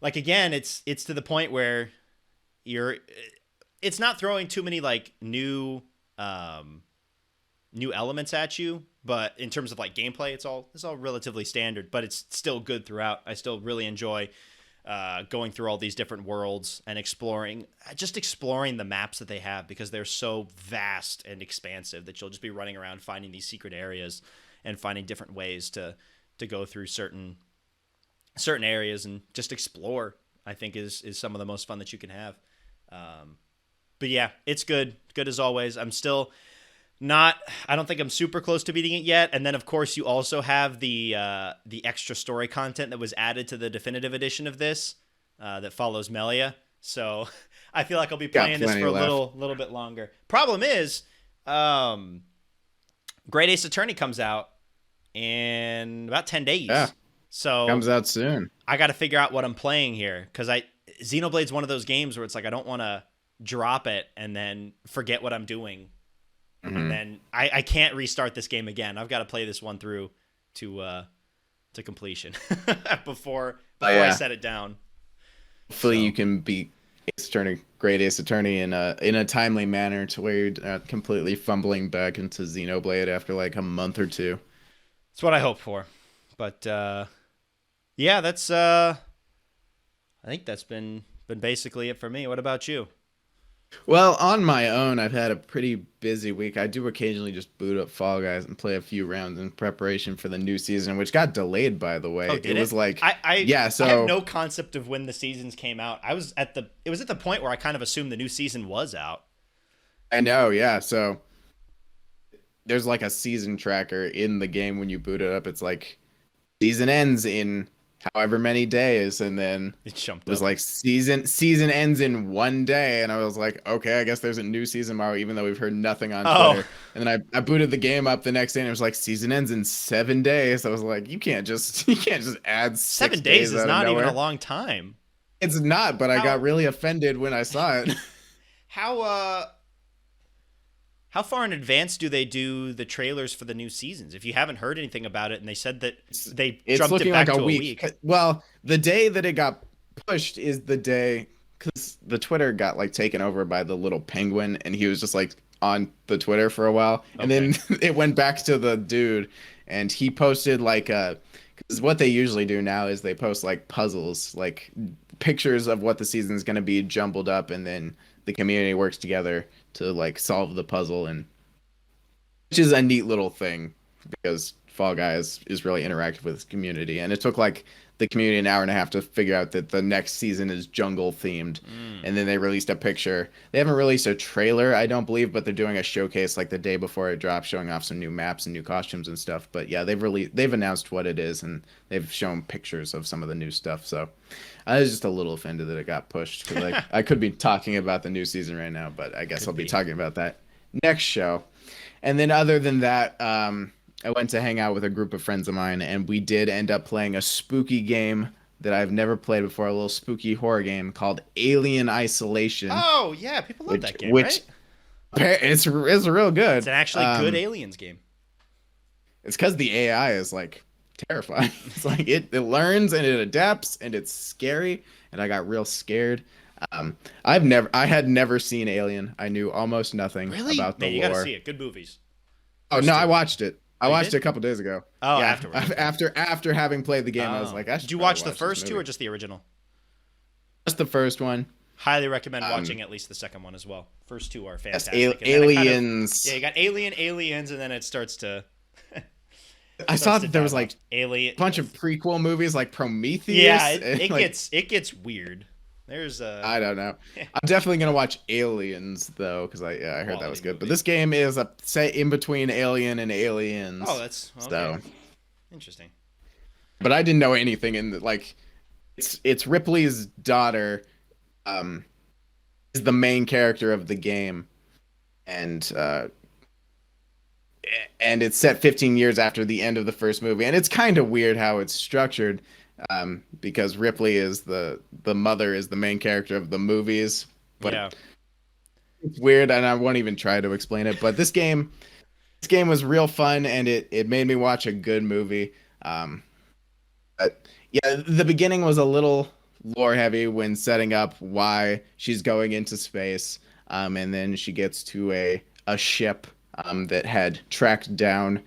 Like again, it's to the point where it's not throwing too many like new elements at you, but in terms of like gameplay, it's all relatively standard, but it's still good throughout. I still really enjoy going through all these different worlds and exploring the maps that they have, because they're so vast and expansive that you'll just be running around finding these secret areas and finding different ways to go through certain areas and just explore. I think is some of the most fun that you can have. But yeah, it's good as always. I'm still not, I don't think I'm super close to beating it yet. And then of course you also have the extra story content that was added to the definitive edition of this that follows Melia. So I feel like I'll be Got playing this plenty for a left. little bit longer. Problem is, Great Ace Attorney comes out in about 10 days. Yeah, So comes out soon. I got to figure out what I'm playing here, because Xenoblade's one of those games where it's like I don't want to drop it and then forget what I'm doing, and then I can't restart this game again. I've got to play this one through to completion before Oh, I yeah. set it down. Hopefully So- you can beat Ace Attorney, Great Ace Attorney in a timely manner to where you're not completely fumbling back into Xenoblade after like a month or two. That's what I hope for. But yeah, that's I think that's been basically it for me. What about you? Well, on my own, I've had a pretty busy week. I do occasionally just boot up Fall Guys and play a few rounds in preparation for the new season, which got delayed, by the way. Oh, did it? was like, I so have no concept of when the seasons came out. It was at the point where I kind of assumed the new season was out. I know, yeah. So there's like a season tracker in the game when you boot it up. It's like season ends in however many days, and then It jumped it was up. like season ends in one day, and I was like, okay, I guess there's a new season tomorrow, even though we've heard nothing on Oh. Twitter. And then I booted the game up the next day, and it was like season ends in 7 days. I was like, you can't just add 7 6 days is out of not even nowhere. a long time. It's not, but I How- got really offended when I saw it. How far in advance do they do the trailers for the new seasons? If you haven't heard anything about it, and they said that they It's jumped looking it back like to a week. Well, the day that it got pushed is the day because the Twitter got like taken over by the little penguin, and he was just like on the Twitter for a while, and then it went back to the dude, and he posted like because what they usually do now is they post like puzzles, like pictures of what the season's going to be jumbled up, and then the community works together to like solve the puzzle, and which is a neat little thing because Fall Guys is really interactive with its community, and it took like the community an hour and a half to figure out that the next season is jungle themed, and then they released a picture. They haven't released a trailer, I don't believe, but they're doing a showcase like the day before it drops, showing off some new maps and new costumes and stuff. But yeah, they've announced what it is, and they've shown pictures of some of the new stuff. So I was just a little offended that it got pushed because I could be talking about the new season right now, but I guess I'll be talking about that next show. And then other than that, I went to hang out with a group of friends of mine, and we did end up playing a spooky game that I've never played before, a little spooky horror game called Alien Isolation. Oh, yeah, people love that game, right? It's real good. It's an actually good Aliens game. It's because the AI is like terrifying. It's like it learns and it adapts, and it's scary, and I got real scared. I had never seen Alien. I knew almost nothing about the lore. You gotta see it. Good movies. Oh no, I watched it. I watched it a couple days ago. Oh, yeah, afterwards. After having played the game, I was like, did you watch the first two or just the original? Just the first one. Highly recommend watching at least the second one as well. First two are fantastic. Yes, Aliens. You got Aliens, and then it starts to. I saw that there was like a bunch of prequel movies like Prometheus. Yeah, it gets weird. There's I don't know. I'm definitely gonna watch Aliens though, because I heard that was good. Movie. But this game is set in between Alien and Aliens. Oh, that's okay. So interesting. But I didn't know anything in it's Ripley's daughter, is the main character of the game, and it's set 15 years after the end of the first movie, and it's kind of weird how it's structured. Because Ripley is the mother is the main character of the movies, but yeah. It's weird, and I won't even try to explain it. But this game was real fun, and it made me watch a good movie. But yeah, the beginning was a little lore heavy when setting up why she's going into space, and then she gets to a ship that had tracked down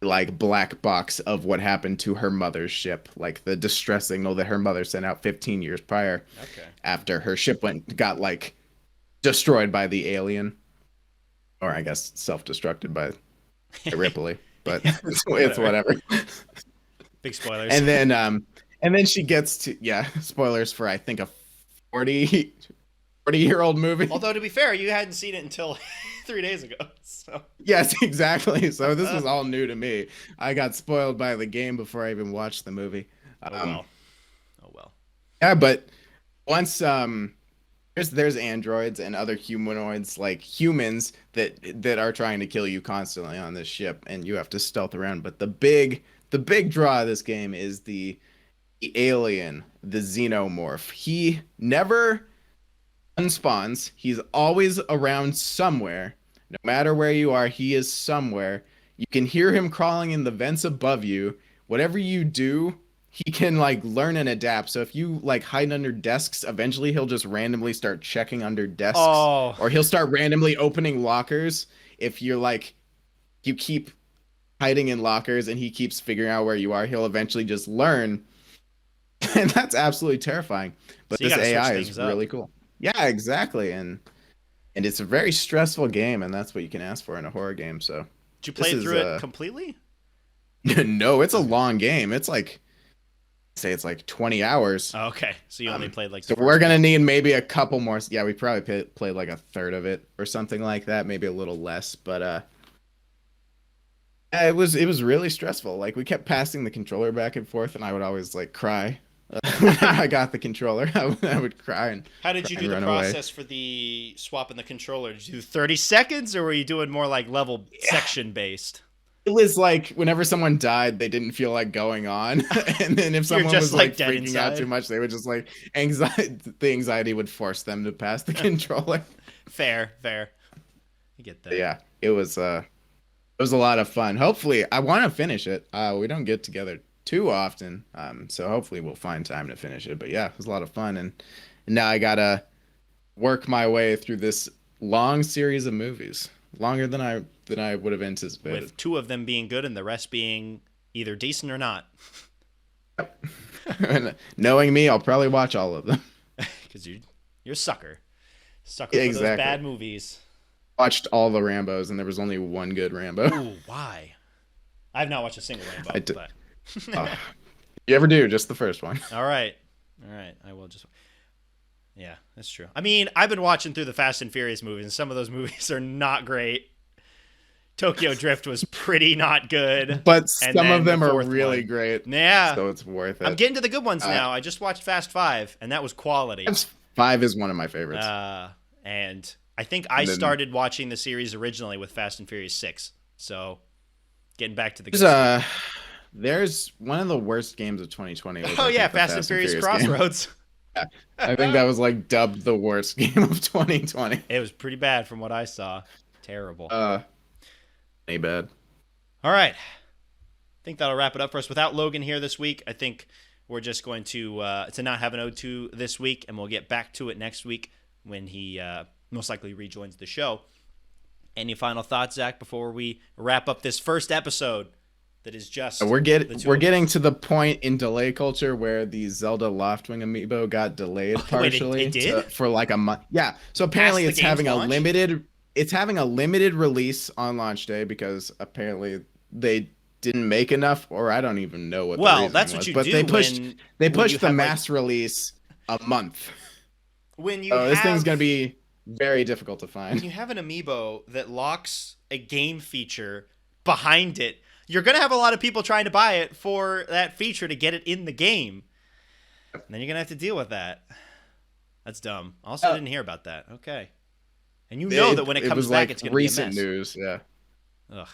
like black box of what happened to her mother's ship, like the distress signal that her mother sent out 15 years prior. Okay. After her ship got like destroyed by the alien, or I guess self-destructed by Ripley, but it's whatever. Big spoilers. And then she gets to spoilers for I think a 40-year-old movie. Although to be fair, you hadn't seen it until 3 days ago. So. Yes, exactly. So this was all new to me. I got spoiled by the game before I even watched the movie. Oh well. Yeah, but once there's androids and other humanoids like humans that are trying to kill you constantly on this ship, and you have to stealth around. But the big draw of this game is the alien, the xenomorph. He never unspawns. He's always around somewhere. No matter where you are, he is somewhere. You can hear him crawling in the vents above you. Whatever you do, he can like learn and adapt. So if you like hide under desks, eventually he'll just randomly start checking under desks. Or he'll start randomly opening lockers. If you're like, you keep hiding in lockers and he keeps figuring out where you are, he'll eventually just learn. And that's absolutely terrifying. But so this AI is really cool. Yeah, exactly. And it's a very stressful game, and that's what you can ask for in a horror game. So did you play through it completely? No, it's a long game. It's like, say it's like 20 hours. Oh, okay, so you only played like. So we're gonna need maybe a couple more. Yeah, we probably played like a third of it or something like that, maybe a little less. But it was really stressful. Like we kept passing the controller back and forth, and I would always like cry. Whenever I got the controller, I would cry. And how did you do the process for the swapping the controller? Did you do 30 seconds, or were you doing more like level section based? It was like whenever someone died, they didn't feel like going on, and then if someone was like freaking out too much, they would just like the anxiety would force them to pass the controller. Fair. You get that. Yeah, it was a lot of fun. Hopefully, I want to finish it. We don't get together too often, so hopefully we'll find time to finish it. But yeah, it was a lot of fun, and now I gotta work my way through this long series of movies, longer than I would have anticipated, with 2 of them being good and the rest being either decent or not. Yep. And knowing me, I'll probably watch all of them because you're a sucker for those bad movies. Watched all the Rambos, and there was only one good Rambo. Ooh, why? I've not watched a single Rambo, I did. but You ever do? Just the first one. all right. I will just. Yeah, that's true. I mean, I've been watching through the Fast and Furious movies, and some of those movies are not great. Tokyo Drift was pretty not good, But and some then of them the are fourth really one. great. Yeah, So it's worth it. I'm getting to the good ones now. I just watched Fast 5, and that was quality. Fast 5 is one of my favorites. And I think I started watching the series originally with Fast and Furious 6. So, getting back to the good stuff. There's one of the worst games of 2020. Was, Oh, I yeah, think, the Fast and Furious Crossroads. I think that was like dubbed the worst game of 2020. It was pretty bad from what I saw. Terrible. Ain't bad. All right. I think that'll wrap it up for us. Without Logan here this week, I think we're just going to not have an O2 this week, and we'll get back to it next week when he most likely rejoins the show. Any final thoughts, Zach, before we wrap up this first episode that is just we're getting to the point in delay culture where the Zelda Loftwing amiibo got delayed partially it did? for like a month. Yeah. So apparently Past the it's having game's a launch? limited release on launch day because apparently they didn't make enough, or I don't even know what the reasoning that's what was, you but do they when pushed you the have, mass release a month. When you this thing's going to be very difficult to find. When you have an amiibo that locks a game feature behind it, you're going to have a lot of people trying to buy it for that feature to get it in the game. And then you're going to have to deal with that. That's dumb. Also, didn't hear about that. Okay. And you know that when it comes back, it's going to be a mess. Recent news, yeah. Ugh.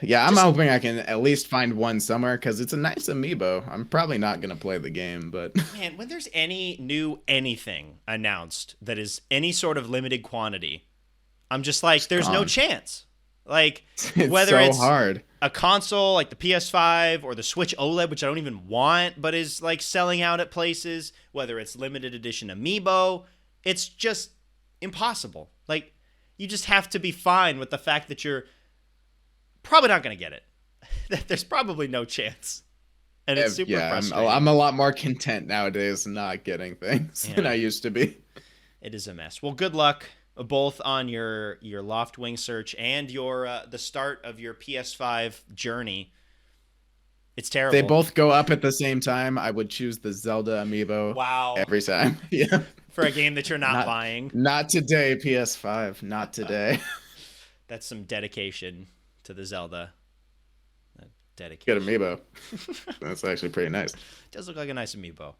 Yeah, I'm hoping I can at least find one somewhere because it's a nice amiibo. I'm probably not going to play the game, but... Man, when there's any new anything announced that is any sort of limited quantity, I'm just like, there's no chance. Like, whether it's hard. A console like the PS5 or the Switch OLED, which I don't even want, but is like selling out at places, whether it's limited edition amiibo, it's just impossible. Like, you just have to be fine with the fact that you're probably not going to get it. There's probably no chance. And it's super frustrating. I'm a lot more content nowadays not getting things than I used to be. It is a mess. Well, good luck both on your Loftwing search and your the start of your PS5 journey. It's terrible. They both go up at the same time. I would choose the Zelda amiibo. Wow. Every time. Yeah. For a game that you're not buying. Not today, PS5. Not today. That's some dedication to the Zelda. Dedication. Good amiibo. That's actually pretty nice. Does look like a nice amiibo.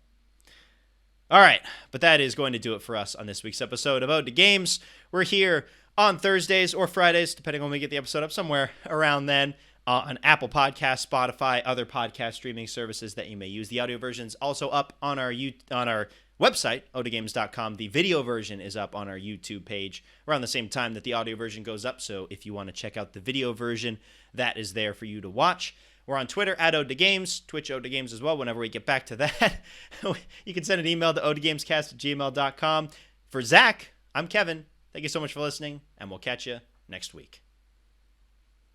All right, but that is going to do it for us on this week's episode of Ode to Games. We're here on Thursdays or Fridays, depending on when we get the episode up, somewhere around then, on Apple Podcasts, Spotify, other podcast streaming services that you may use. The audio version is also up on our website, odegames.com. The video version is up on our YouTube page around the same time that the audio version goes up, so if you want to check out the video version, that is there for you to watch. We're on Twitter at Ode to Games, Twitch Ode to Games as well. Whenever we get back to that, you can send an email to odegamescast@gmail.com. For Zach, I'm Kevin. Thank you so much for listening, and we'll catch you next week.